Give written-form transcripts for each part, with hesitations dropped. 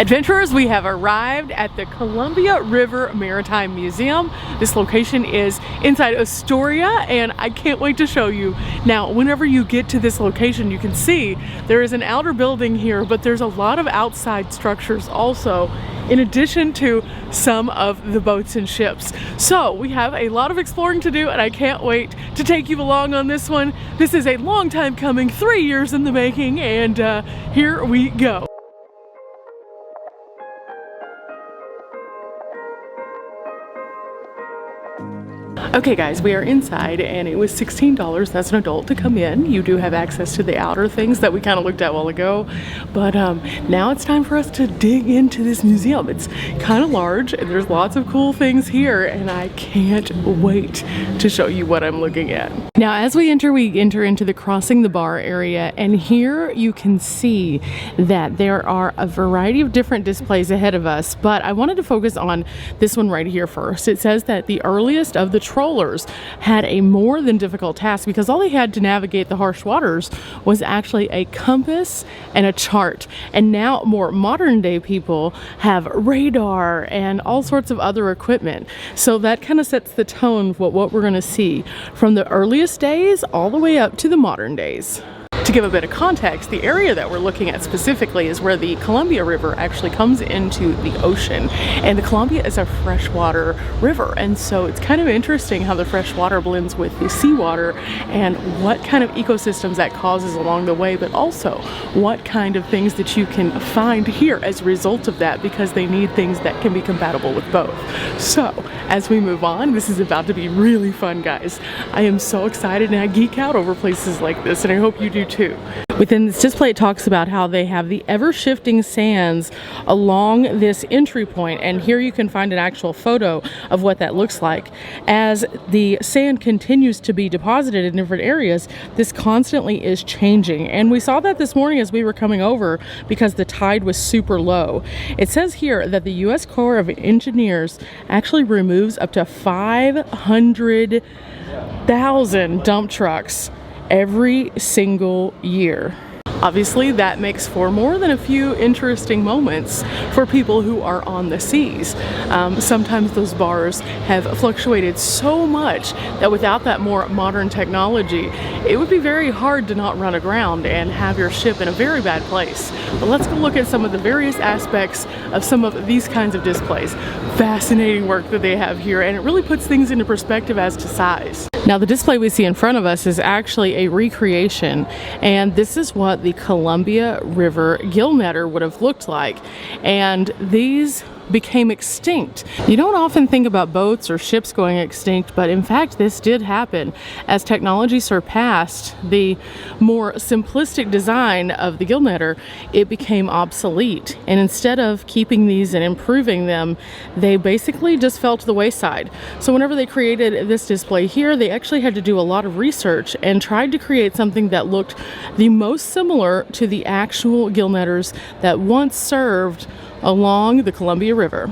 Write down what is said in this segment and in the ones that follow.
Adventurers, we have arrived at the Columbia River Maritime Museum. This location is inside Astoria, and I can't wait to show you. Now, whenever you get to this location, you can see there is an outer building here, but there's a lot of outside structures also, in addition to some of the boats and ships. So we have a lot of exploring to do, and I can't wait to take you along on this one. This is a long time coming, 3 years in the making, and here we go. Okay guys, we are inside and it was $16, that's an adult, to come in. You do have access to the outer things that we kind of looked at a while ago, but now it's time for us to dig into this museum. It's kind of large and there's lots of cool things here, and I can't wait to show you what I'm looking at. Now as we enter into the crossing the bar area, and here you can see that there are a variety of different displays ahead of us, but I wanted to focus on this one right here first. It says that the earliest of the trawlers had a more than difficult task because all they had to navigate the harsh waters was actually a compass and a chart. And now more modern day people have radar and all sorts of other equipment. So that kind of sets the tone for what we're going to see from the earliest days all the way up to the modern days. To give a bit of context, the area that we're looking at specifically is where the Columbia River actually comes into the ocean, and the Columbia is a freshwater river, and so it's kind of interesting how the fresh water blends with the seawater and what kind of ecosystems that causes along the way, but also what kind of things that you can find here as a result of that, because they need things that can be compatible with both. So as we move on, this is about to be really fun, guys. I am so excited and I geek out over places like this, and I hope you do too. Within this display, it talks about how they have the ever-shifting sands along this entry point, and here you can find an actual photo of what that looks like. As the sand continues to be deposited in different areas, this constantly is changing, and we saw that this morning as we were coming over because the tide was super low. It says here that the U.S. Corps of Engineers actually removes up to 500,000 dump trucks every single year. Obviously, that makes for more than a few interesting moments for people who are on the seas. Sometimes those bars have fluctuated so much that without that more modern technology, it would be very hard to not run aground and have your ship in a very bad place. But let's go look at some of the various aspects of some of these kinds of displays. Fascinating work that they have here, and it really puts things into perspective as to size. Now the display we see in front of us is actually a recreation, and this is what the Columbia River gill netter would have looked like, and these became extinct. You don't often think about boats or ships going extinct, but in fact this did happen. As technology surpassed the more simplistic design of the gill netter, it became obsolete, and instead of keeping these and improving them, they basically just fell to the wayside. So whenever they created this display here, they actually had to do a lot of research and tried to create something that looked the most similar to the actual gill netters that once served along the Columbia River.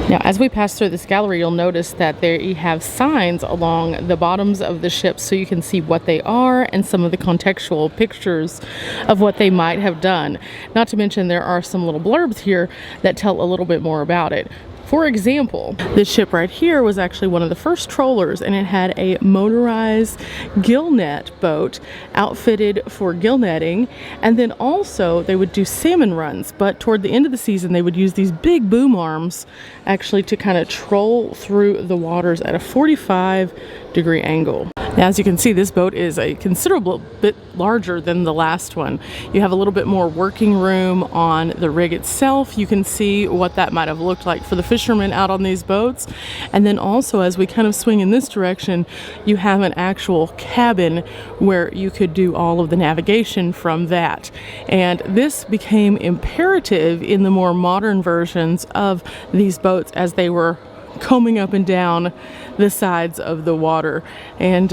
Now, as we pass through this gallery, you'll notice that there you have signs along the bottoms of the ships so you can see what they are and some of the contextual pictures of what they might have done. Not to mention there are some little blurbs here that tell a little bit more about it. For example, this ship right here was actually one of the first trawlers, and it had a motorized gill net boat outfitted for gill netting, and then also they would do salmon runs, but toward the end of the season they would use these big boom arms actually to kind of troll through the waters at a 45-degree angle. Now, as you can see, this boat is a considerable bit larger than the last one. You have a little bit more working room on the rig itself. You can see what that might have looked like for the fishermen out on these boats. And then also, as we kind of swing in this direction, you have an actual cabin where you could do all of the navigation from that. And this became imperative in the more modern versions of these boats as they were combing up and down the sides of the water. And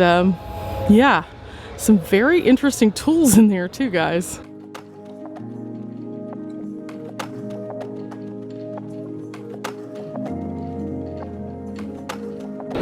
yeah, some very interesting tools in there too, guys.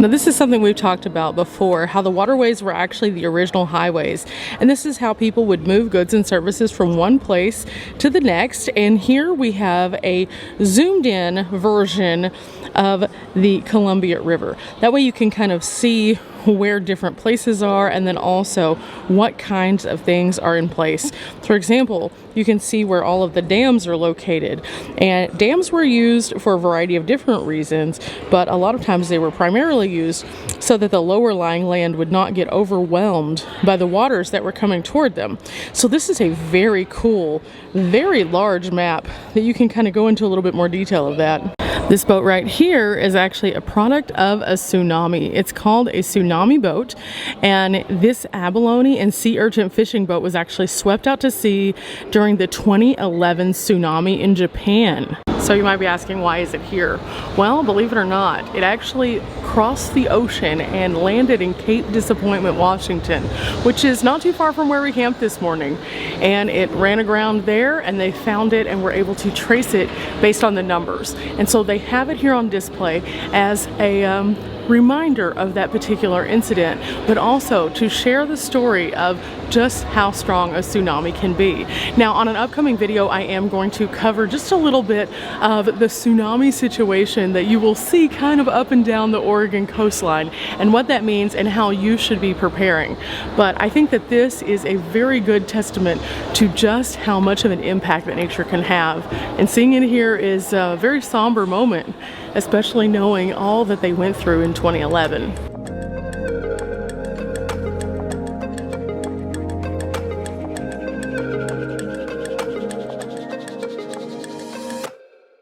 Now this is something we've talked about before, how the waterways were actually the original highways, and this is how people would move goods and services from one place to the next. And here we have a zoomed in version of the Columbia River. That way you can kind of see where different places are, and then also what kinds of things are in place. For example, you can see where all of the dams are located, and dams were used for a variety of different reasons, but a lot of times they were primarily used so that the lower lying land would not get overwhelmed by the waters that were coming toward them. So this is a very cool, very large map that you can kind of go into a little bit more detail of that. This boat right here is actually a product of a tsunami. It's called a Tsunami Boat, and this abalone and sea urchin fishing boat was actually swept out to sea during the 2011 tsunami in Japan. So you might be asking, why is it here? Well, believe it or not, it actually crossed the ocean and landed in Cape Disappointment, Washington, which is not too far from where we camped this morning. And it ran aground there, and they found it and were able to trace it based on the numbers. And so they have it here on display as a reminder of that particular incident, but also to share the story of just how strong a tsunami can be. Now, on an upcoming video, I am going to cover just a little bit of the tsunami situation that you will see kind of up and down the Oregon coastline, and what that means and how you should be preparing. But I think that this is a very good testament to just how much of an impact that nature can have. And seeing it here is a very somber moment, especially knowing all that they went through in 2011.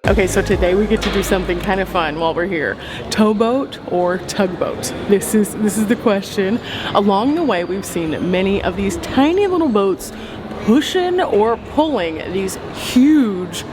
Okay, so today we get to do something kind of fun while we're here. Towboat or tugboat? This is the question. Along the way, we've seen many of these tiny little boats pushing or pulling these huge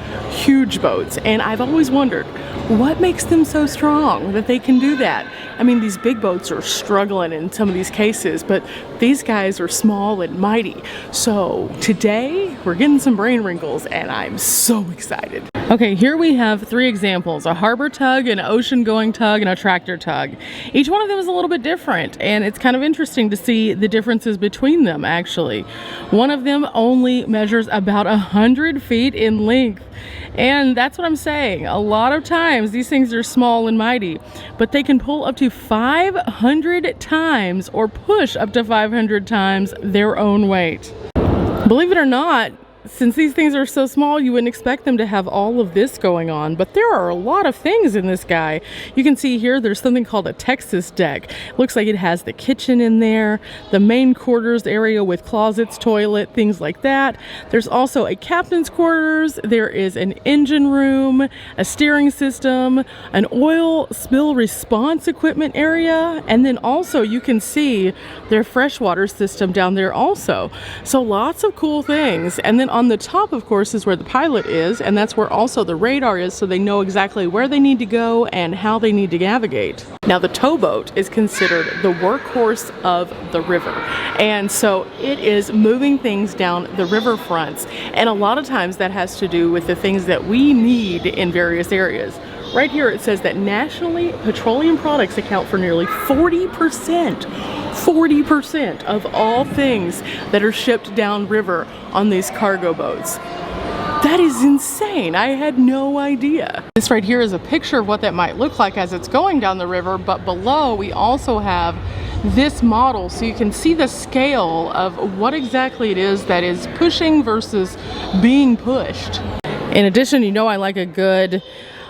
boats, and I've always wondered, what makes them so strong that they can do that? I mean, these big boats are struggling in some of these cases, but these guys are small and mighty. So today we're getting some brain wrinkles, and I'm so excited. Okay, here we have 3 examples: a harbor tug, an ocean going tug, and a tractor tug. Each one of them is a little bit different, and it's kind of interesting to see the differences between them actually. One of them only measures about 100 feet in length. And that's what I'm saying. A lot of times these things are small and mighty, but they can pull up to 500 times or push up to 500 times their own weight. Believe it or not, since these things are so small, you wouldn't expect them to have all of this going on, but there are a lot of things in this guy. You can see here there's something called a Texas deck. Looks like it has the kitchen in there, the main quarters area with closets, toilet, things like that. There's also a captain's quarters, there is an engine room, a steering system, an oil spill response equipment area, and then also you can see their freshwater system down there also. So lots of cool things. And then on the top, of course, is where the pilot is, and that's where also the radar is, so they know exactly where they need to go and how they need to navigate. Now, the towboat is considered the workhorse of the river, and so it is moving things down the river fronts, and a lot of times that has to do with the things that we need in various areas. Right here it says that nationally, petroleum products account for nearly 40% of all things that are shipped downriver on these cargo boats. That is insane. I had no idea. This right here is a picture of what that might look like as it's going down the river, but below we also have this model, so you can see the scale of what exactly it is that is pushing versus being pushed. In addition, you know I like a good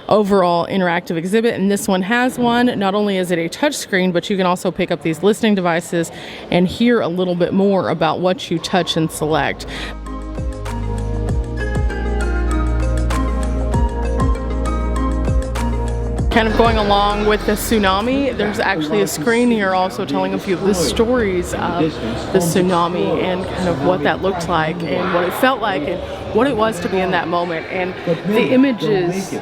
overall interactive exhibit, and this one has one. Not only is it a touch screen, but you can also pick up these listening devices and hear a little bit more about what you touch and select. Kind of going along with the tsunami, there's actually a screen here also telling a few of the stories of the tsunami and kind of what that looked like and what it felt like and what it was to be in that moment. And the images,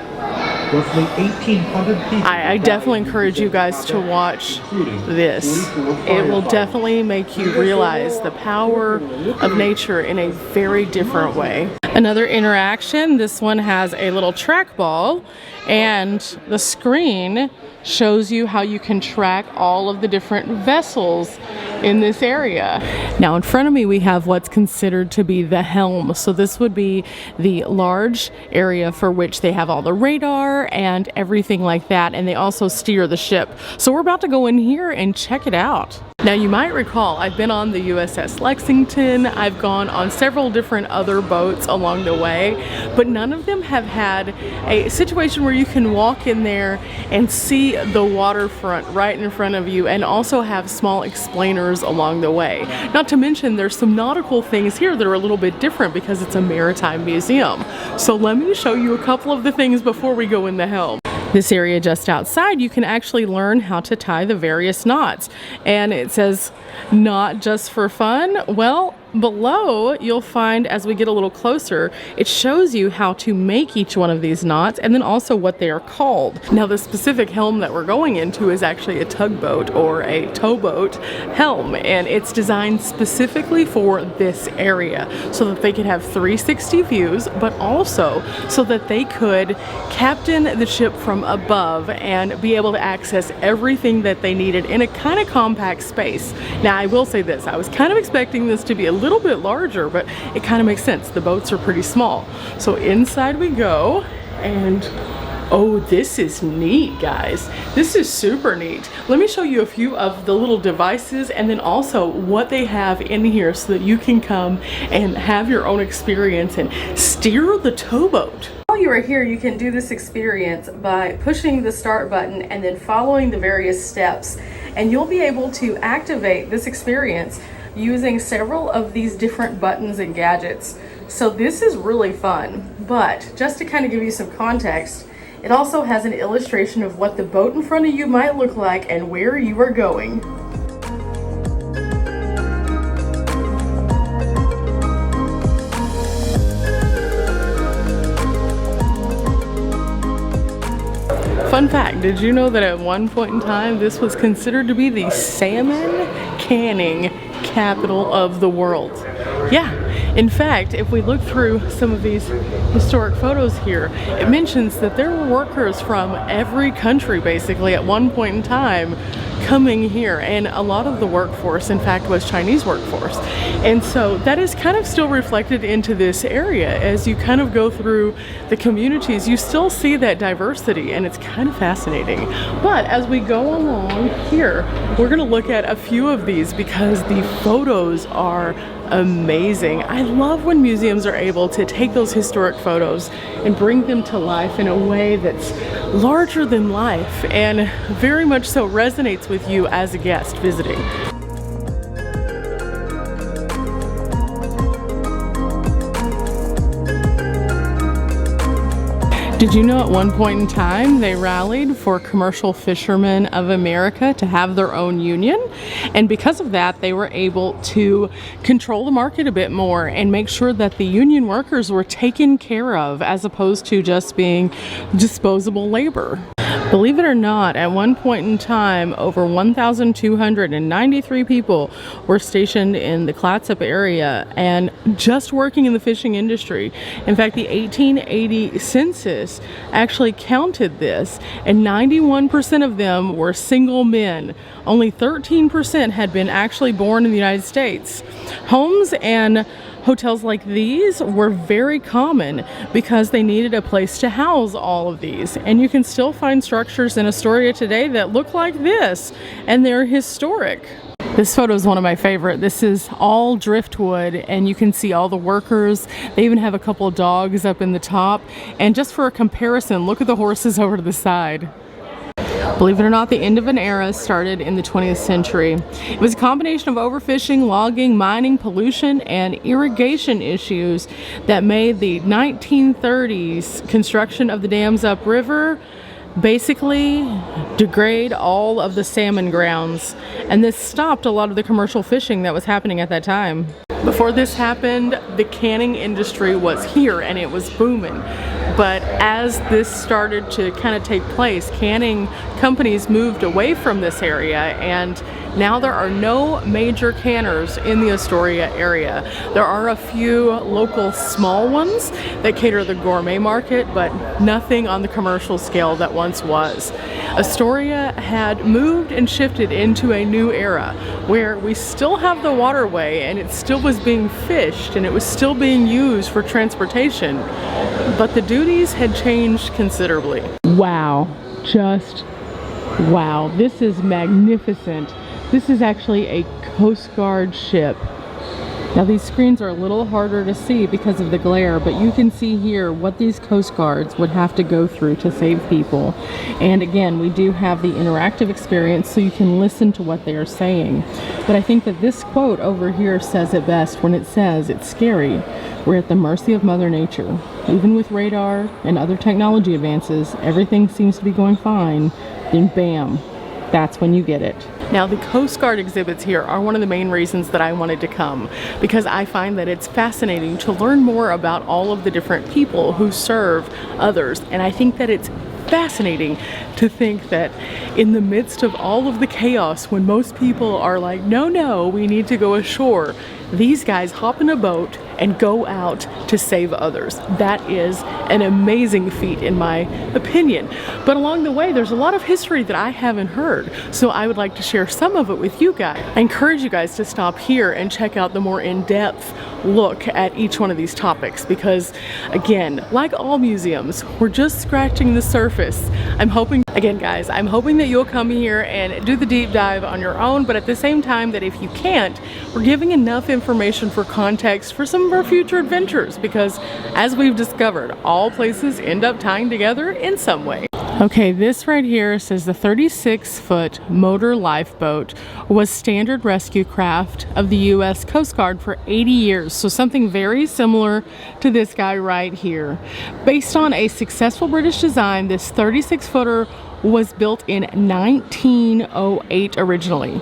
I definitely encourage you guys to watch this. It will definitely make you realize the power of nature in a very different way. Another interaction, this one has a little trackball, and the screen shows you how you can track all of the different vessels in this area. Now in front of me we have what's considered to be the helm. So this would be the large area for which they have all the radar and everything like that, and they also steer the ship. So we're about to go in here and check it out. Now you might recall I've been on the USS Lexington, I've gone on several different other boats along the way, but none of them have had a situation where you can walk in there and see the waterfront right in front of you and also have small explainers along the way. Not to mention there's some nautical things here that are a little bit different because it's a maritime museum. So let me show you a couple of the things before we go in the helm. This area just outside, you can actually learn how to tie the various knots. And it says, not just for fun. Well, below you'll find, as we get a little closer, it shows you how to make each one of these knots and then also what they are called. Now the specific helm that we're going into is actually a tugboat or a towboat helm, and it's designed specifically for this area so that they could have 360 views, but also so that they could captain the ship from above and be able to access everything that they needed in a kind of compact space. Now I will say this, I was kind of expecting this to be a little bit larger, but it kind of makes sense. The boats are pretty small. So inside we go, and oh, this is neat, guys. This is super neat. Let me show you a few of the little devices and then also what they have in here so that you can come and have your own experience and steer the towboat. While you are here, you can do this experience by pushing the start button and then following the various steps, and you'll be able to activate this experience using several of these different buttons and gadgets. So this is really fun, but just to kind of give you some context, it also has an illustration of what the boat in front of you might look like and where you are going. Fun fact, did you know that at one point in time this was considered to be the salmon canning capital of the world? Yeah, in fact, if we look through some of these historic photos here, it mentions that there were workers from every country basically at one point in time coming here, and a lot of the workforce in fact was Chinese workforce. And so that is kind of still reflected into this area. As you kind of go through the communities, you still see that diversity, and it's kind of fascinating. But as we go along here, we're going to look at a few of these because the photos are amazing. I love when museums are able to take those historic photos and bring them to life in a way that's larger than life and very much so resonates with you as a guest visiting. Did you know at one point in time they rallied for Commercial Fishermen of America to have their own union? And because of that, they were able to control the market a bit more and make sure that the union workers were taken care of as opposed to just being disposable labor. Believe it or not, at one point in time, over 1,293 people were stationed in the Clatsop area and just working in the fishing industry. In fact, the 1880 census actually counted this, and 91% of them were single men. Only 13% had been actually born in the United States. Homes and hotels like these were very common because they needed a place to house all of these. And you can still find structures in Astoria today that look like this, and they're historic. This photo is one of my favorite. This is all driftwood, and you can see all the workers. They even have a couple of dogs up in the top. And just for a comparison, look at the horses over to the side. Believe it or not, the end of an era started in the 20th century. It was a combination of overfishing, logging, mining, pollution, and irrigation issues that made the 1930s construction of the dams upriver basically degrade all of the salmon grounds. And this stopped a lot of the commercial fishing that was happening at that time. Before this happened, the canning industry was here and it was booming. But as this started to kind of take place, canning companies moved away from this area, and now there are no major canners in the Astoria area. There are a few local small ones that cater to the gourmet market, but nothing on the commercial scale that once was. Astoria had moved and shifted into a new era where we still have the waterway and it still was being fished and it was still being used for transportation, but the duties had changed considerably. Wow, just wow, this is magnificent. This is actually a Coast Guard ship. Now these screens are a little harder to see because of the glare, but you can see here what these Coast Guards would have to go through to save people. And again, we do have the interactive experience so you can listen to what they are saying. But I think that this quote over here says it best when it says, "It's scary. We're at the mercy of Mother Nature. Even with radar and other technology advances, everything seems to be going fine. Then bam, that's when you get it." Now the Coast Guard exhibits here are one of the main reasons that I wanted to come, because I find that it's fascinating to learn more about all of the different people who serve others, and I think that it's fascinating to think that in the midst of all of the chaos, when most people are like, no, we need to go ashore, these guys hop in a boat and go out to save others. That is an amazing feat in my opinion. But along the way, there's a lot of history that I haven't heard, so I would like to share some of it with you guys. I encourage you guys to stop here and check out the more in-depth look at each one of these topics, because again, like all museums, we're just scratching the surface. I'm hoping that you'll come here and do the deep dive on your own, but at the same time that if you can't, we're giving enough information for context for some of our future adventures, because as we've discovered, all places end up tying together in some way. Okay, this right here says the 36-foot motor lifeboat was standard rescue craft of the U.S. Coast Guard for 80 years. So something very similar to this guy right here. Based on a successful British design, this 36-footer was built in 1908 originally,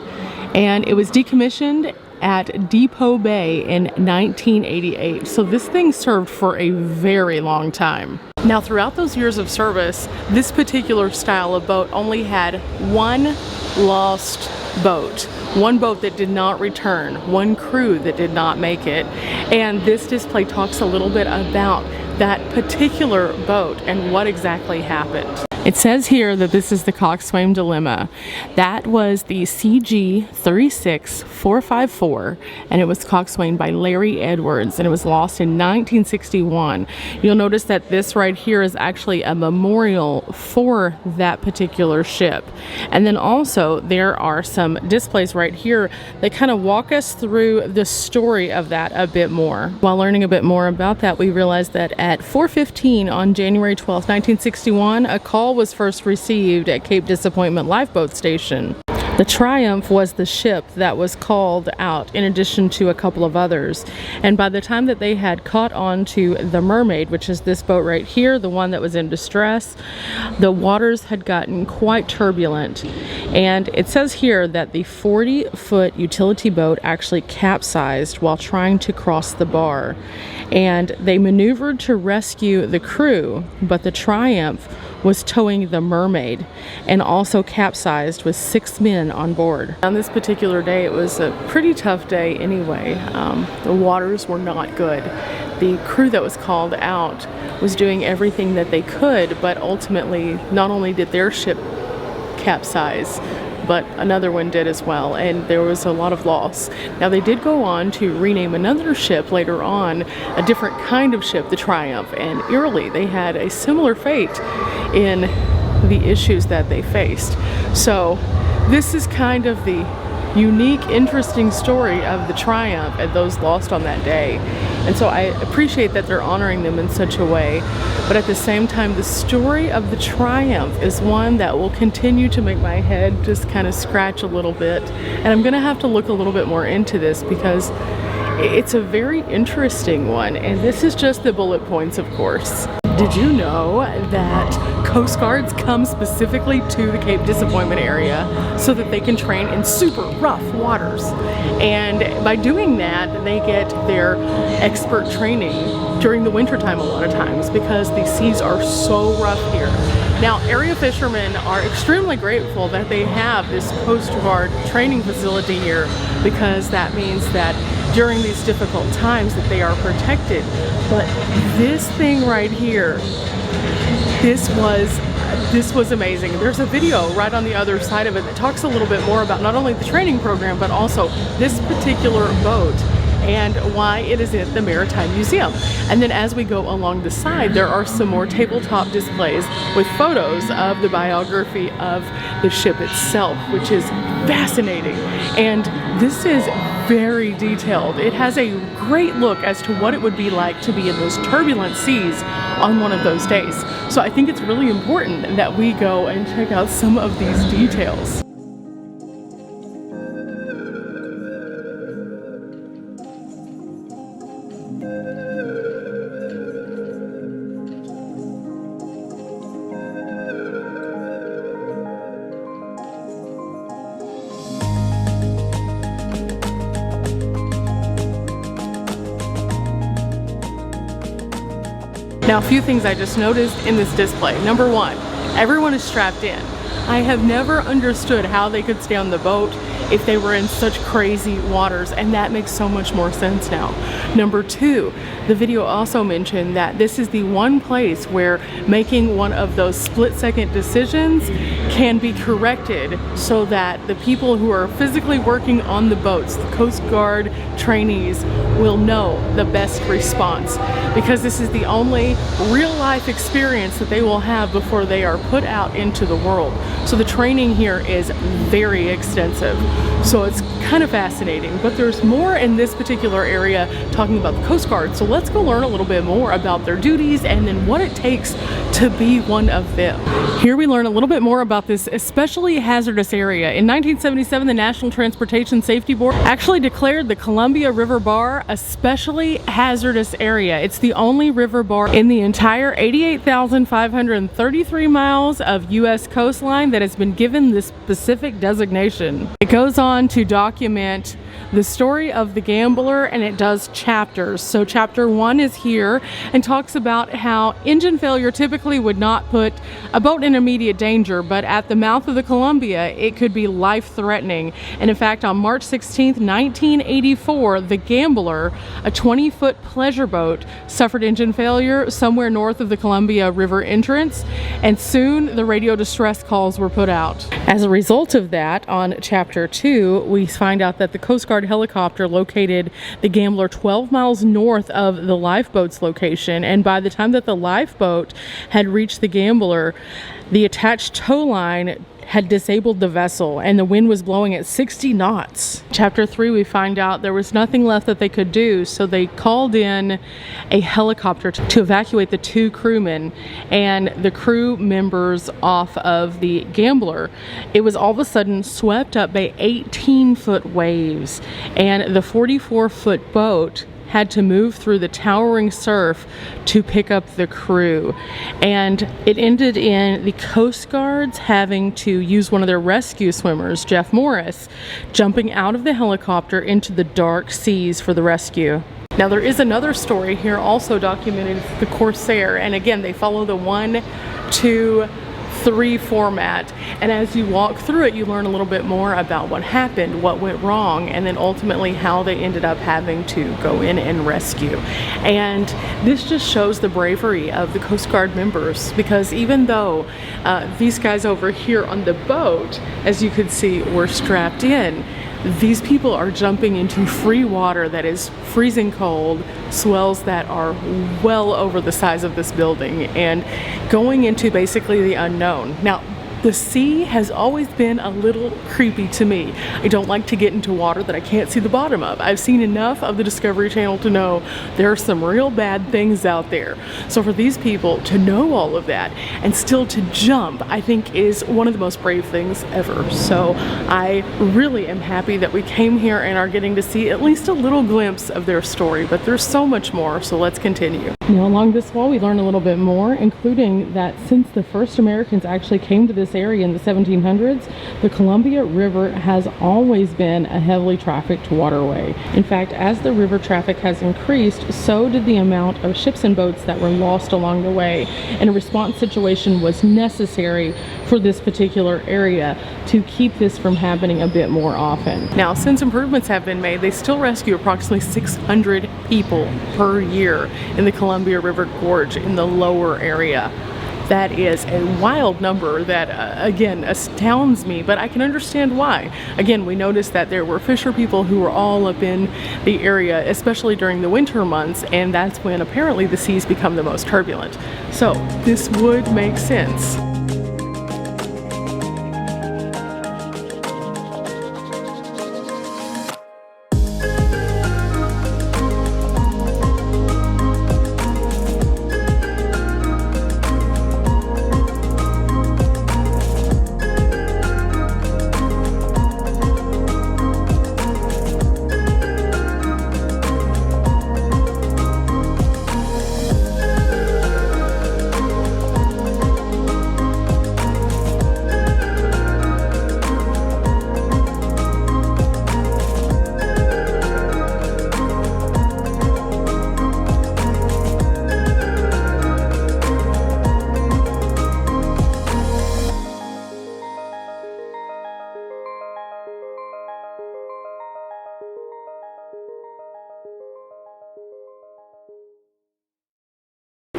and it was decommissioned at Depot Bay in 1988. So this thing served for a very long time. Now throughout those years of service, this particular style of boat only had one lost boat, one boat that did not return, one crew that did not make it. And this display talks a little bit about that particular boat and what exactly happened. It says here that this is the Coxswain Dilemma. That was the CG 36454, and it was coxswained by Larry Edwards, and it was lost in 1961. You'll notice that this right here is actually a memorial for that particular ship. And then also there are some displays right here that kind of walk us through the story of that a bit more. While learning a bit more about that, we realized that at 4:15 on January 12th, 1961, a call was first received at Cape Disappointment Lifeboat Station. The Triumph was the ship that was called out, in addition to a couple of others. And by the time that they had caught on to the Mermaid, which is this boat right here, the one that was in distress, the waters had gotten quite turbulent. And it says here that the 40-foot utility boat actually capsized while trying to cross the bar. And they maneuvered to rescue the crew, but the Triumph was towing the Mermaid and also capsized with 6 men on board. On this particular day, it was a pretty tough day anyway. The waters were not good. The crew that was called out was doing everything that they could, but ultimately not only did their ship capsize, but another one did as well, and there was a lot of loss. Now they did go on to rename another ship later on, a different kind of ship, the Triumph, and eerily they had a similar fate in the issues that they faced. So this is kind of the unique, interesting story of the Triumph and those lost on that day. And so I appreciate that they're honoring them in such a way, but at the same time, the story of the Triumph is one that will continue to make my head just kind of scratch a little bit. And I'm gonna have to look a little bit more into this because it's a very interesting one, and this is just the bullet points, of course. Did you know that Coast Guards come specifically to the Cape Disappointment area so that they can train in super rough waters? And by doing that, they get their expert training during the wintertime a lot of times because the seas are so rough here. Now, area fishermen are extremely grateful that they have this Coast Guard training facility here because that means that during these difficult times that they are protected. But this thing right here, this was amazing. There's a video right on the other side of it that talks a little bit more about not only the training program but also this particular boat and why it is in the Maritime Museum. And then as we go along the side, there are some more tabletop displays with photos of the biography of the ship itself, which is fascinating. And this is very detailed. It has a great look as to what it would be like to be in those turbulent seas on one of those days. So I think it's really important that we go and check out some of these details. Now, a few things I just noticed in this display. Number one, everyone is strapped in. I have never understood how they could stay on the boat if they were in such crazy waters, and that makes so much more sense now. Number two, the video also mentioned that this is the one place where making one of those split-second decisions can be corrected so that the people who are physically working on the boats, the Coast Guard trainees, will know the best response, because this is the only real-life experience that they will have before they are put out into the world. So the training here is very extensive. So it's kind of fascinating, but there's more in this particular area talking about the Coast Guard. So let's go learn a little bit more about their duties and then what it takes to be one of them. Here we learn a little bit more about this especially hazardous area. In 1977, the National Transportation Safety Board actually declared the Columbia River Bar a especially hazardous area. It's the only river bar in the entire 88,533 miles of U.S. coastline that has been given this specific designation. It goes on to document the story of the gambler, and it does chapters. So chapter 1 is here and talks about how engine failure typically would not put a boat in immediate danger, but at the mouth of the Columbia it could be life-threatening. And in fact, on March 16th, 1984, the Gambler, a 20-foot pleasure boat, suffered engine failure somewhere north of the Columbia River entrance, and soon the radio distress calls were put out. As a result of that, on chapter 2, we find out that the Coast Guard helicopter located the Gambler 12 miles north of the Lifeboat's location, and by the time that the Lifeboat had reached the Gambler, the attached tow line had disabled the vessel and the wind was blowing at 60 knots. Chapter 3, we find out there was nothing left that they could do, so they called in a helicopter to evacuate the 2 crewmen and the crew members off of the Gambler. It was all of a sudden swept up by 18-foot waves, and the 44-foot boat had to move through the towering surf to pick up the crew. And it ended in the Coast Guards having to use one of their rescue swimmers, Jeff Morris, jumping out of the helicopter into the dark seas for the rescue. Now there is another story here also documented, the Corsair, and again they follow the 1, 2, 3 format, and as you walk through it you learn a little bit more about what happened, what went wrong, and then ultimately how they ended up having to go in and rescue. And this just shows the bravery of the Coast Guard members, because even though these guys over here on the boat, as you could see, were strapped in, these people are jumping into free water that is freezing cold, swells that are well over the size of this building, and going into basically the unknown. Now, the sea has always been a little creepy to me. I don't like to get into water that I can't see the bottom of. I've seen enough of the Discovery Channel to know there are some real bad things out there. So for these people to know all of that and still to jump, I think is one of the most brave things ever. So I really am happy that we came here and are getting to see at least a little glimpse of their story, but there's so much more, so let's continue. Now along this wall we learn a little bit more, including that since the first Americans actually came to this area in the 1700s, the Columbia River has always been a heavily trafficked waterway. In fact, as the river traffic has increased, so did the amount of ships and boats that were lost along the way, and a response situation was necessary for this particular area to keep this from happening a bit more often. Now, since improvements have been made, they still rescue approximately 600 people per year in the Columbia River Gorge in the lower area. That is a wild number that, again, astounds me, but I can understand why. Again, we noticed that there were fisher people who were all up in the area, especially during the winter months, and that's when apparently the seas become the most turbulent. So this would make sense.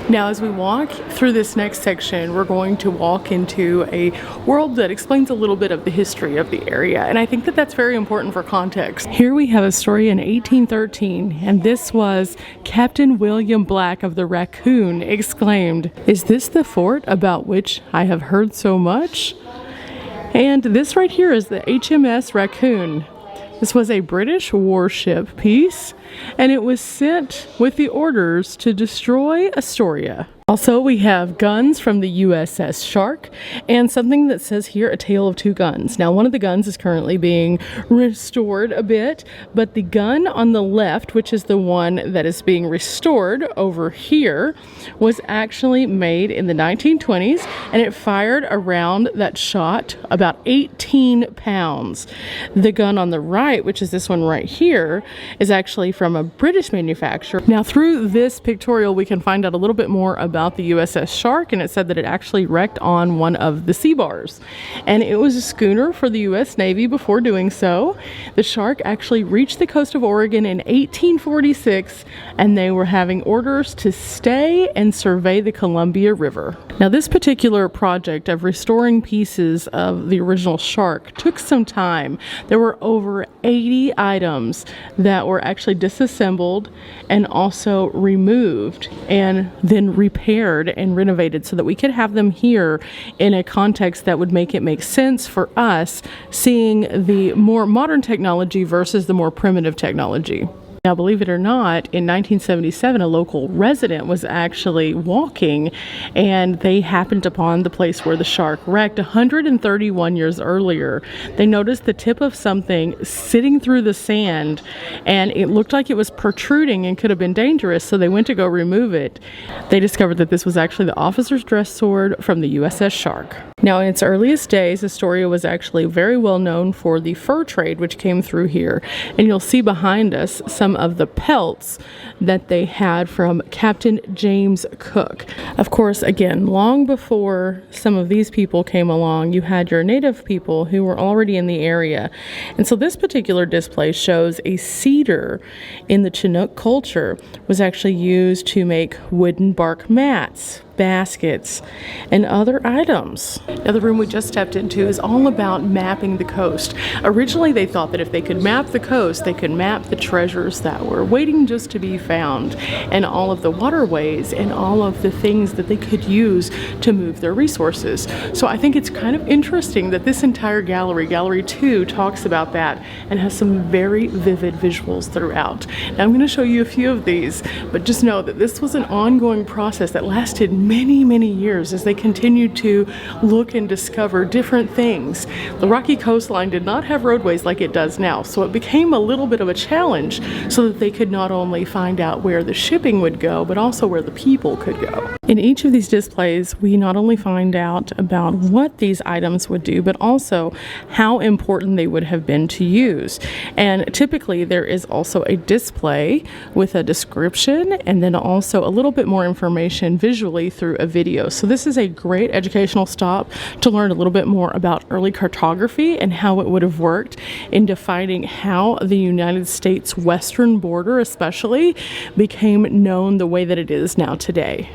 Now, as we walk through this next section, we're going to walk into a world that explains a little bit of the history of the area, and I think that that's very important for context. Here we have a story in 1813, and this was Captain William Black of the Raccoon exclaimed, "Is this the fort about which I have heard so much?" And this right here is the HMS Raccoon. This was a British warship piece, and it was sent with the orders to destroy Astoria. Also, we have guns from the Uss Shark, and something that says here, A Tale of Two Guns. Now, one of the guns is currently being restored a bit, but the gun on the left, which is the one that is being restored over here, was actually made in the 1920s, and it fired a round that shot about 18 pounds. The gun on the right, which is this one right here, is actually from a British manufacturer. Now, through this pictorial, we can find out a little bit more about the USS Shark, and it said that it actually wrecked on one of the sea bars, and it was a schooner for the U.S. Navy. Before doing so, the Shark actually reached the coast of Oregon in 1846, and they were having orders to stay and survey the Columbia River. Now, this particular project of restoring pieces of the original Shark took some time. There were over 80 items that were actually disassembled and also removed and then repaired and renovated so that we could have them here in a context that would make it make sense for us, seeing the more modern technology versus the more primitive technology. Now, believe it or not, in 1977, a local resident was actually walking, and they happened upon the place where the Shark wrecked 131 years earlier. They noticed the tip of something sitting through the sand, and it looked like it was protruding and could have been dangerous, so they went to go remove it. They discovered that this was actually the officer's dress sword from the USS Shark. Now, in its earliest days, Astoria was actually very well known for the fur trade, which came through here, and you'll see behind us some of the pelts that they had from Captain James Cook. Of course, again, long before some of these people came along, you had your native people who were already in the area. And so this particular display shows a cedar in the Chinook culture was actually used to make wooden bark mats, baskets, and other items. Now, the room we just stepped into is all about mapping the coast. Originally, they thought that if they could map the coast, they could map the treasures that were waiting just to be found, and all of the waterways and all of the things that they could use to move their resources. So I think it's kind of interesting that this entire gallery, Gallery 2, talks about that and has some very vivid visuals throughout. Now, I'm going to show you a few of these, but just know that this was an ongoing process that lasted many, many years as they continued to look and discover different things. The rocky coastline did not have roadways like it does now, so it became a little bit of a challenge so that they could not only find out where the shipping would go, but also where the people could go. In each of these displays, we not only find out about what these items would do, but also how important they would have been to use. And typically there is also a display with a description and then also a little bit more information visually through a video. So this is a great educational stop to learn a little bit more about early cartography and how it would have worked in defining how the United States western border especially became known the way that it is now today.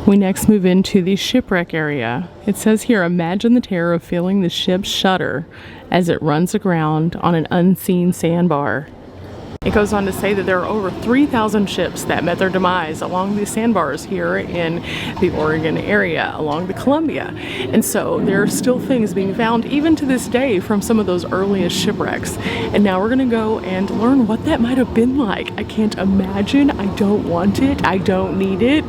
We next move into the shipwreck area. It says here, imagine the terror of feeling the ship shudder as it runs aground on an unseen sandbar. It goes on to say that there are over 3,000 ships that met their demise along these sandbars here in the Oregon area, along the Columbia. And so there are still things being found even to this day from some of those earliest shipwrecks. And now we're gonna go and learn what that might have been like. I can't imagine, I don't want it, I don't need it.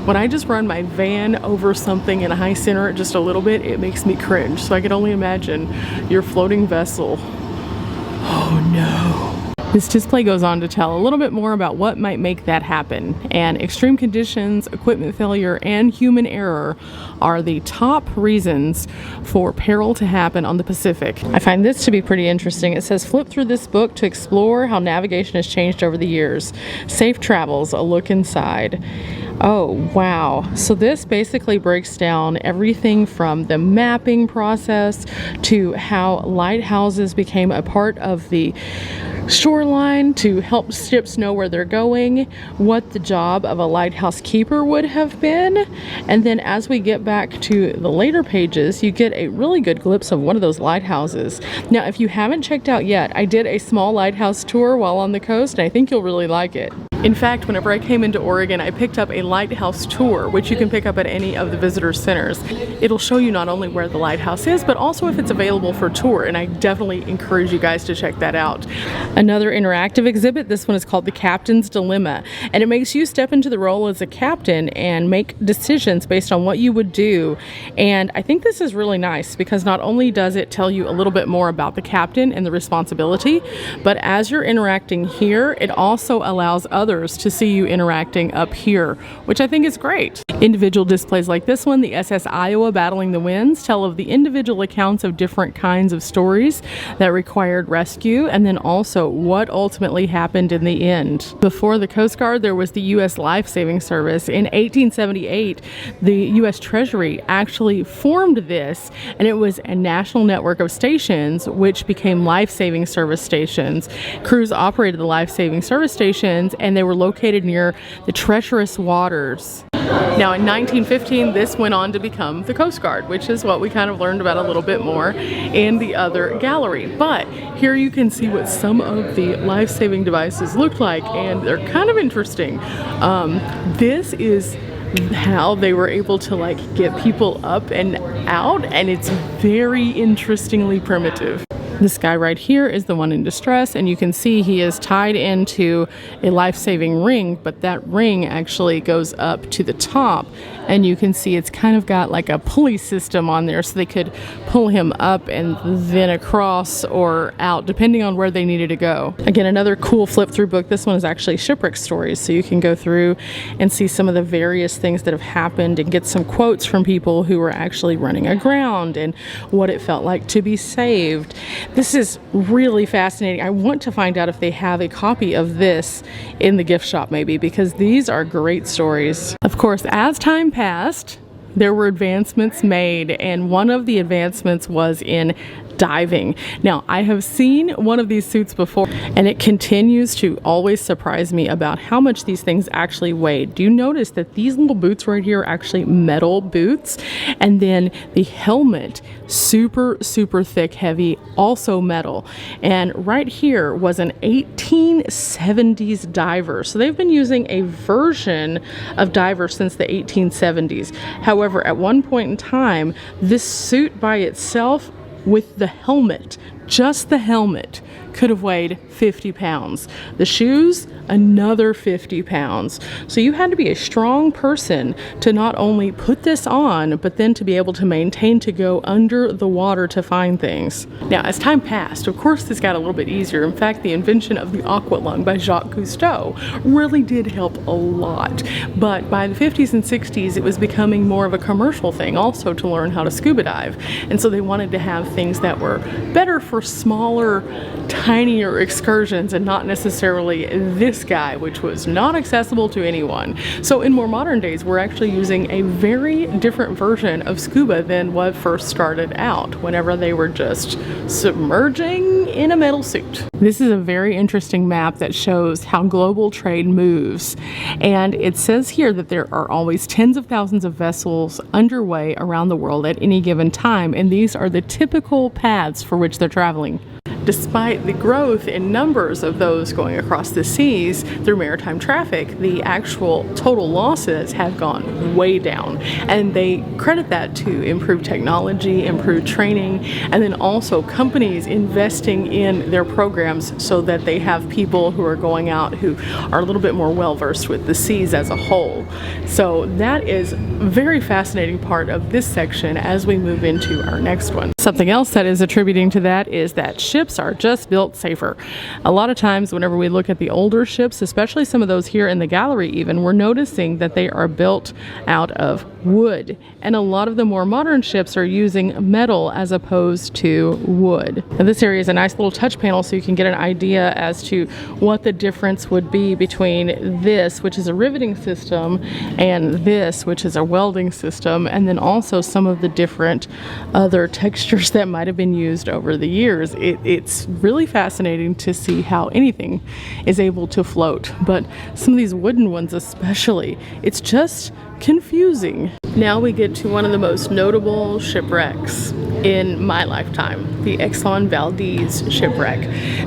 When I just run my van over something and I center it just a little bit, it makes me cringe. So I can only imagine your floating vessel. Oh no. This display goes on to tell a little bit more about what might make that happen. And extreme conditions, equipment failure, and human error are the top reasons for peril to happen on the Pacific. I find this to be pretty interesting. It says, flip through this book to explore how navigation has changed over the years. Safe travels, a look inside. Oh, wow. So this basically breaks down everything from the mapping process to how lighthouses became a part of the shoreline to help ships know where they're going, what the job of a lighthouse keeper would have been. And then as we get back to the later pages, you get a really good glimpse of one of those lighthouses. Now, if you haven't checked out yet, I did a small lighthouse tour while on the coast, and I think you'll really like it. In fact, whenever I came into Oregon, I picked up a lighthouse tour, which you can pick up at any of the visitor centers. It'll show you not only where the lighthouse is, but also if it's available for tour, and I definitely encourage you guys to check that out. Another interactive exhibit, this one is called The Captain's Dilemma, and it makes you step into the role as a captain and make decisions based on what you would do. And I think this is really nice because not only does it tell you a little bit more about the captain and the responsibility, but as you're interacting here, it also allows others to see you interacting up here, which I think is great. Individual displays like this one, the SS Iowa Battling the Winds, tell of the individual accounts of different kinds of stories that required rescue, and then also what ultimately happened in the end. Before the Coast Guard, there was the U.S. Life Saving Service. In 1878, the U.S. Treasury actually formed this, and it was a national network of stations which became Life Saving Service stations. Crews operated the Life Saving Service stations, and they were located near the treacherous waters. Now in 1915, this went on to become the Coast Guard, which is what we kind of learned about a little bit more in the other gallery. But here you can see what some of the life-saving devices look like, and they're kind of interesting. This is how they were able to like get people up and out, and it's very interestingly primitive. This guy right here is the one in distress, and you can see he is tied into a life-saving ring, but that ring actually goes up to the top, and you can see it's kind of got like a pulley system on there so they could pull him up and then across or out depending on where they needed to go. Again, another cool flip through book. This one is actually Shipwreck Stories, so you can go through and see some of the various things that have happened and get some quotes from people who were actually running aground and what it felt like to be saved. This is really fascinating. I want to find out if they have a copy of this in the gift shop maybe, because these are great stories. Of course, as time passed, there were advancements made, and one of the advancements was in diving. Now, I have seen one of these suits before, and it continues to always surprise me about how much these things actually weigh. Do you notice that these little boots right here are actually metal boots? And then the helmet, super, super thick, heavy, also metal. And right here was an 1870s diver. So they've been using a version of diver since the 1870s. However, at one point in time, this suit by itself with the helmet, just the helmet, could have weighed 50 pounds. The shoes, another 50 pounds. So you had to be a strong person to not only put this on, but then to be able to maintain to go under the water to find things. Now, as time passed, of course, this got a little bit easier. In fact, the invention of the aqua lung by Jacques Cousteau really did help a lot. But by the 50s and 60s, it was becoming more of a commercial thing also to learn how to scuba dive. And so they wanted to have things that were better for smaller, tinier excursions and not necessarily this guy, which was not accessible to anyone. So in more modern days, we're actually using a very different version of scuba than what first started out, whenever they were just submerging in a metal suit. This is a very interesting map that shows how global trade moves. And it says here that there are always tens of thousands of vessels underway around the world at any given time, and these are the typical paths for which they're traveling. Despite the growth in numbers of those going across the seas through maritime traffic, the actual total losses have gone way down. And they credit that to improved technology, improved training, and then also companies investing in their programs so that they have people who are going out who are a little bit more well-versed with the seas as a whole. So that is a very fascinating part of this section as we move into our next one. Something else that is attributing to that is that ships are just built safer. A lot of times whenever we look at the older ships, especially some of those here in the gallery even, we're noticing that they are built out of wood. And a lot of the more modern ships are using metal as opposed to wood. Now this area is a nice little touch panel so you can get an idea as to what the difference would be between this, which is a riveting system, and this, which is a welding system, and then also some of the different other textures that might have been used over the years. It's really fascinating to see how anything is able to float, but some of these wooden ones especially, it's just confusing. Now we get to one of the most notable shipwrecks in my lifetime, the Exxon Valdez shipwreck.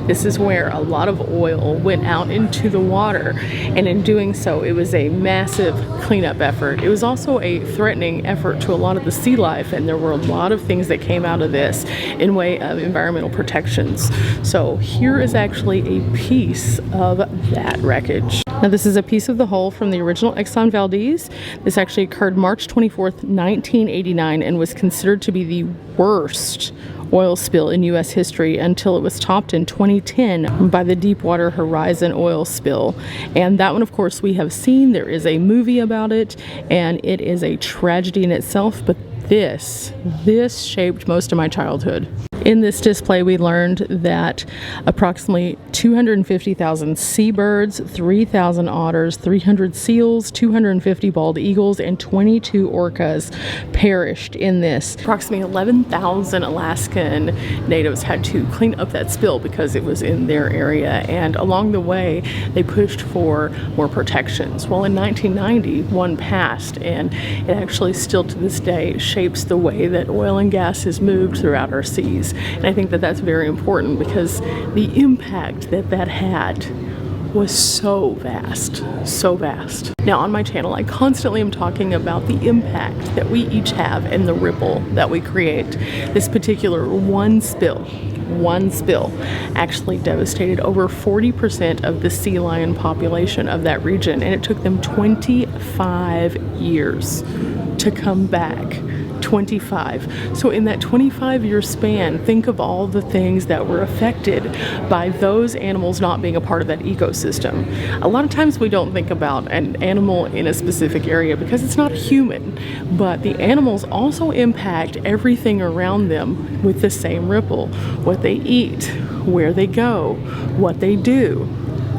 This is where a lot of oil went out into the water, and in doing so, it was a massive cleanup effort. It was also a threatening effort to a lot of the sea life, and there were a lot of things that came out of this in way of environmental protections. So here is actually a piece of that wreckage. Now this is a piece of the hull from the original Exxon Valdez. This actually occurred March 24th, 1989, and was considered to be the worst oil spill in U.S. history until it was topped in 2010 by the Deepwater Horizon oil spill. And that one, of course, we have seen. There is a movie about it, and it is a tragedy in itself, but this shaped most of my childhood. In this display, we learned that approximately 250,000 seabirds, 3,000 otters, 300 seals, 250 bald eagles, and 22 orcas perished in this. Approximately 11,000 Alaskan natives had to clean up that spill because it was in their area, and along the way, they pushed for more protections. Well, in 1990, one passed, and it actually still to this day shapes the way that oil and gas is moved throughout our seas. And I think that that's very important because the impact that that had was so vast, so vast. Now on my channel, I constantly am talking about the impact that we each have and the ripple that we create. This particular one spill actually devastated over 40% of the sea lion population of that region, and it took them 25 years to come back. 25. So in that 25-year span, think of all the things that were affected by those animals not being a part of that ecosystem. A lot of times we don't think about an animal in a specific area because it's not human, but the animals also impact everything around them with the same ripple. What they eat, where they go, what they do.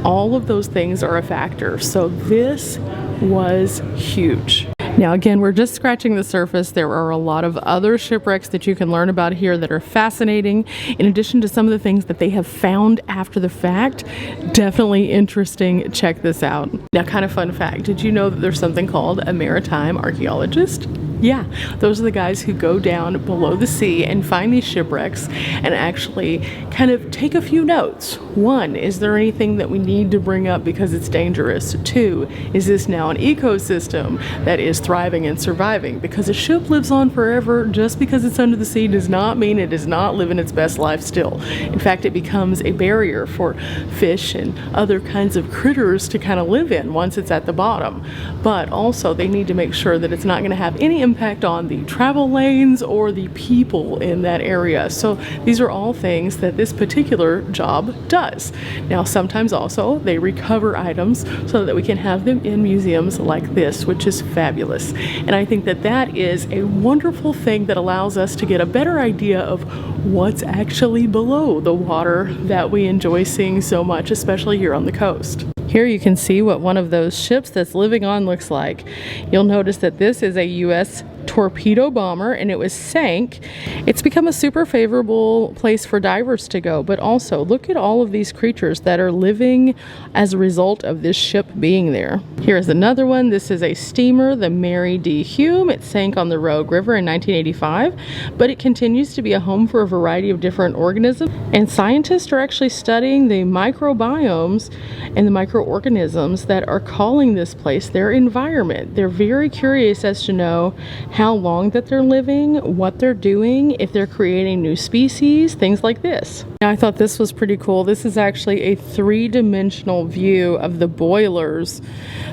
All of those things are a factor. So this was huge. Now again, we're just scratching the surface. There are a lot of other shipwrecks that you can learn about here that are fascinating, in addition to some of the things that they have found after the fact. Definitely interesting. Check this out. Now, kind of fun fact, did you know that there's something called a maritime archaeologist? Yeah, those are the guys who go down below the sea and find these shipwrecks and actually kind of take a few notes. One, is there anything that we need to bring up because it's dangerous? Two, is this now an ecosystem that is thriving and surviving? Because a ship lives on forever, just because it's under the sea does not mean it is not living its best life still. In fact, it becomes a barrier for fish and other kinds of critters to kind of live in once it's at the bottom. But also they need to make sure that it's not going to have any impact on the travel lanes or the people in that area. So these are all things that this particular job does. Now sometimes also they recover items so that we can have them in museums like this, which is fabulous. And I think that that is a wonderful thing that allows us to get a better idea of what's actually below the water that we enjoy seeing so much, especially here on the coast. Here you can see what one of those ships that's living on looks like. You'll notice that this is a U.S. torpedo bomber and it was sank. It's become a super favorable place for divers to go, but also look at all of these creatures that are living as a result of this ship being there. Here's another one. This is a steamer, the Mary D. Hume. It sank on the Rogue River in 1985, but it continues to be a home for a variety of different organisms, and scientists are actually studying the microbiomes and the microorganisms that are calling this place their environment. They're very curious as to know how long that they're living, what they're doing, if they're creating new species, things like this. Now, I thought this was pretty cool. This is actually a three-dimensional view of the boilers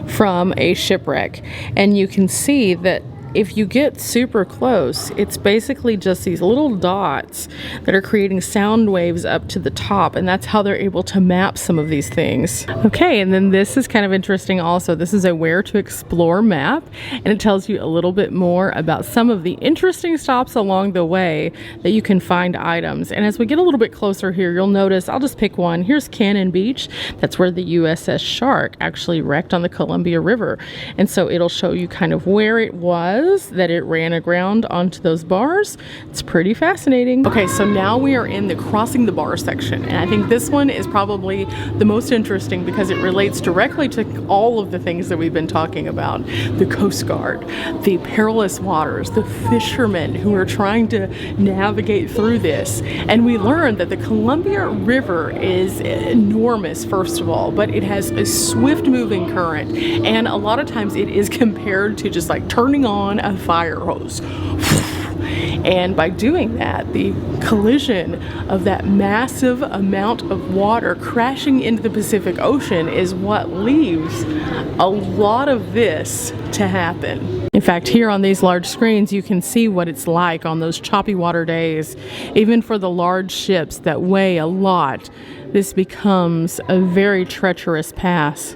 from a shipwreck, and you can see that if you get super close, it's basically just these little dots that are creating sound waves up to the top, and that's how they're able to map some of these things. Okay, and then this is kind of interesting also. This is a where to explore map, and it tells you a little bit more about some of the interesting stops along the way that you can find items. And as we get a little bit closer here, you'll notice, I'll just pick one. Here's Cannon Beach. That's where the Uss Shark actually wrecked on the Columbia River. And so it'll show you kind of where it was, that it ran aground onto those bars. It's pretty fascinating. Okay, so now we are in the crossing the bar section, and I think this one is probably the most interesting because it relates directly to all of the things that we've been talking about. The Coast Guard, the perilous waters, the fishermen who are trying to navigate through this. And we learned that the Columbia River is enormous, first of all, but it has a swift moving current, and a lot of times it is compared to just like turning on a fire hose. And by doing that, the collision of that massive amount of water crashing into the Pacific Ocean is what leaves a lot of this to happen. In fact, here on these large screens, you can see what it's like on those choppy water days. Even for the large ships that weigh a lot, this becomes a very treacherous pass.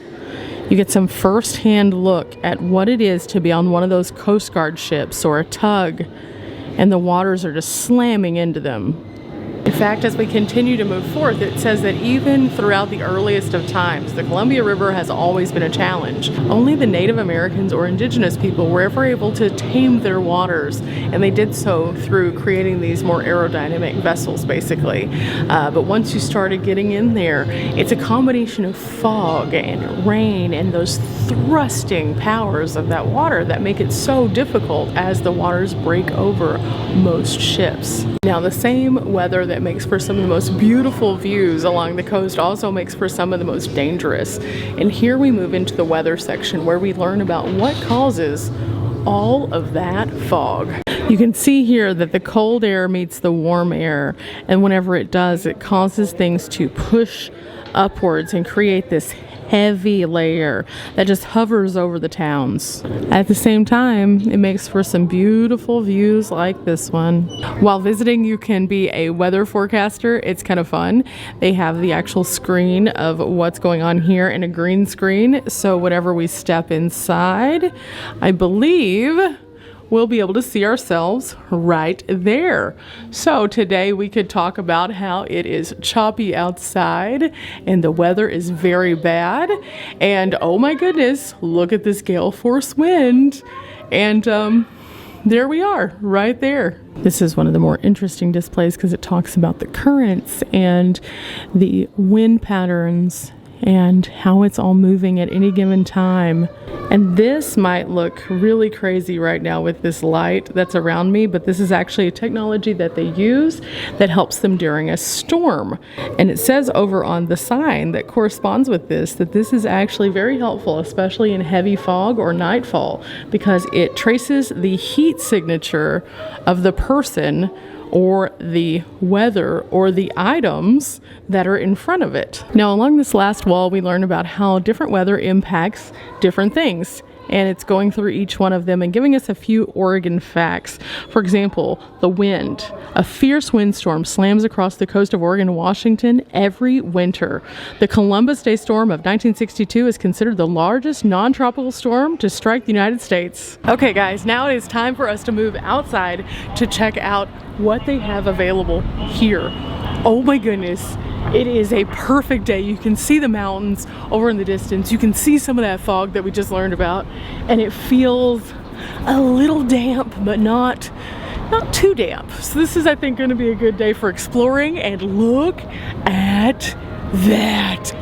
You get some first-hand look at what it is to be on one of those Coast Guard ships or a tug, and the waters are just slamming into them. In fact, as we continue to move forth, it says that even throughout the earliest of times, the Columbia River has always been a challenge. Only the Native Americans or indigenous people were ever able to tame their waters, and they did so through creating these more aerodynamic vessels, basically. But once you started getting in there, it's a combination of fog and rain and those thrusting powers of that water that make it so difficult as the waters break over most ships. Now, the same weather that makes for some of the most beautiful views along the coast also makes for some of the most dangerous. And here we move into the weather section where we learn about what causes all of that fog. You can see here that the cold air meets the warm air, and whenever it does, it causes things to push upwards and create this heavy layer that just hovers over the towns. At the same time, it makes for some beautiful views like this one. While visiting, you can be a weather forecaster. It's kind of fun. They have the actual screen of what's going on here in a green screen, so whenever we step inside, I believe we'll be able to see ourselves right there. So today we could talk about how it is choppy outside and the weather is very bad, and oh my goodness, look at this gale force wind, and there we are right there. This is one of the more interesting displays because it talks about the currents and the wind patterns and how it's all moving at any given time. And this might look really crazy right now with this light that's around me, but this is actually a technology that they use that helps them during a storm. And it says over on the sign that corresponds with this that this is actually very helpful, especially in heavy fog or nightfall, because it traces the heat signature of the person or the weather or the items that are in front of it. Now, along this last wall, we learn about how different weather impacts different things. And it's going through each one of them and giving us a few Oregon facts. For example, the wind. A fierce windstorm slams across the coast of Oregon and Washington every winter. The Columbus Day storm of 1962 is considered the largest non-tropical storm to strike the United States. Okay guys, now it is time for us to move outside to check out what they have available here. Oh my goodness. It is a perfect day. You can see the mountains over in the distance. You can see some of that fog that we just learned about, and it feels a little damp, but not too damp. So this is, I think, going to be a good day for exploring. And look at that.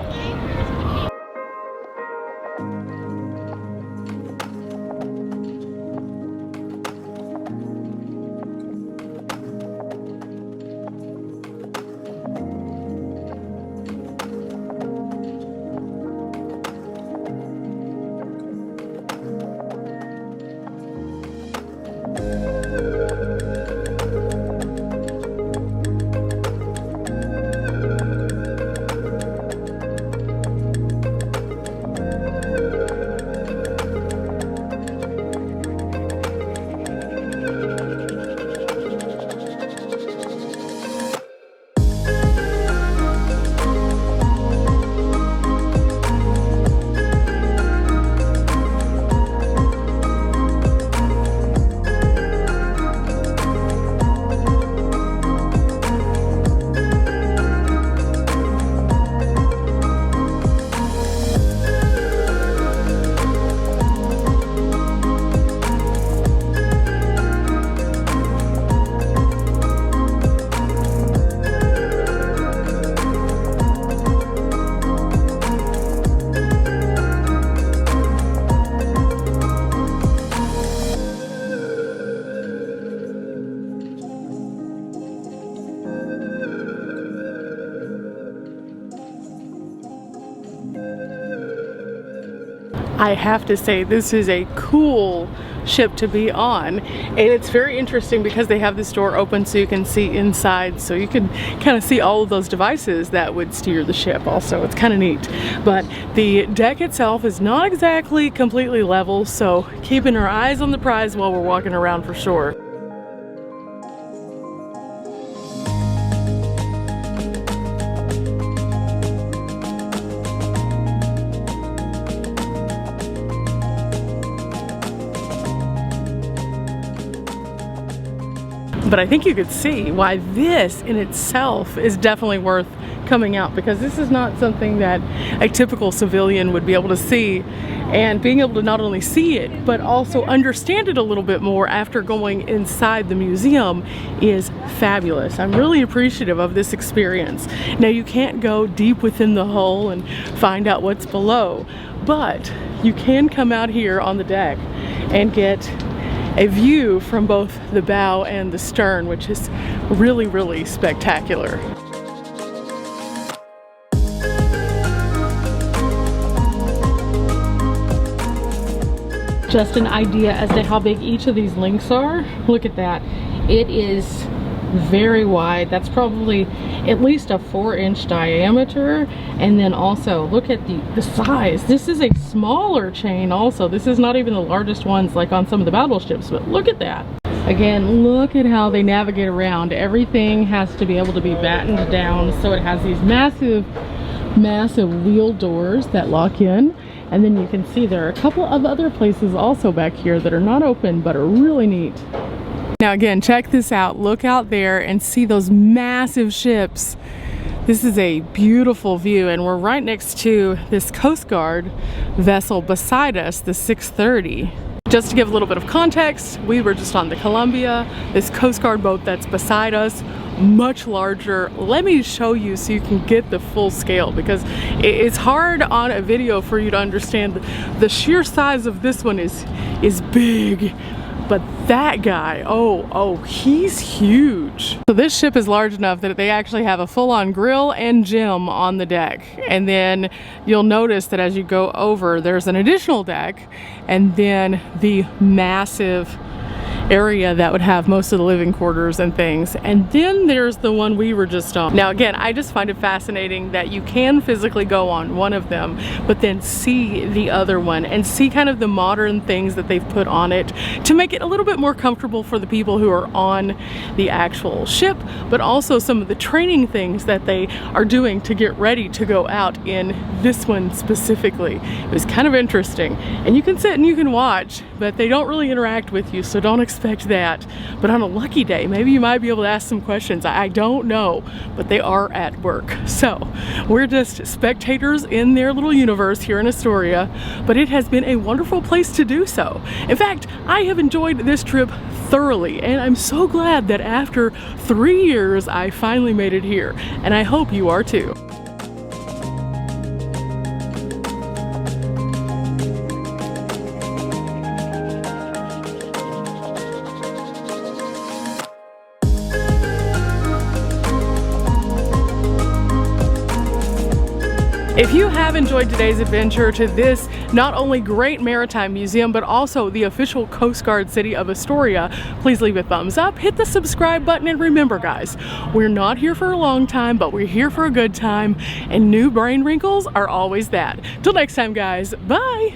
I have to say, this is a cool ship to be on, and it's very interesting because they have this door open so you can see inside, so you can kind of see all of those devices that would steer the ship. Also, it's kind of neat. But the deck itself is not exactly completely level, so keeping our eyes on the prize while we're walking around for sure. But I think you could see why this in itself is definitely worth coming out, because this is not something that a typical civilian would be able to see, and being able to not only see it but also understand it a little bit more after going inside the museum is fabulous. I'm really appreciative of this experience. Now, you can't go deep within the hull and find out what's below, but you can come out here on the deck and get a view from both the bow and the stern, which is really, really spectacular. Just an idea as to how big each of these links are. Look at that. It is very wide. That's probably at least a 4-inch diameter. And then also look at the size. This is a smaller chain also. This is not even the largest ones like on some of the battleships, but look at that. Again, look at how they navigate around. Everything has to be able to be battened down, so it has these massive wheel doors that lock in. And then you can see there are a couple of other places also back here that are not open but are really neat. Now again, check this out. Look out there and see those massive ships. This is a beautiful view, and we're right next to this Coast Guard vessel beside us, the 630. Just to give a little bit of context, we were just on the Columbia. This Coast Guard boat that's beside us much larger. Let me show you so you can get the full scale, because it's hard on a video for you to understand. The sheer size of this one is big. But that guy, oh, he's huge. So this ship is large enough that they actually have a full-on grill and gym on the deck. And then you'll notice that as you go over, there's an additional deck, and then the massive area that would have most of the living quarters and things. And then there's the one we were just on. Now again, I just find it fascinating that you can physically go on one of them, but then see the other one and see kind of the modern things that they've put on it to make it a little bit more comfortable for the people who are on the actual ship, but also some of the training things that they are doing to get ready to go out in this one specifically. It was kind of interesting. And you can sit and you can watch, but they don't really interact with you, so don't expect that. But on a lucky day, maybe you might be able to ask some questions. I don't know, but they are at work. So we're just spectators in their little universe here in Astoria, but it has been a wonderful place to do so. In fact, I have enjoyed this trip thoroughly, and I'm so glad that after 3 years, I finally made it here, and I hope you are too. If you have enjoyed today's adventure to this not only great maritime museum, but also the official Coast Guard city of Astoria, please leave a thumbs up, hit the subscribe button, and remember guys, we're not here for a long time, but we're here for a good time, and new brain wrinkles are always that. Till next time guys, bye!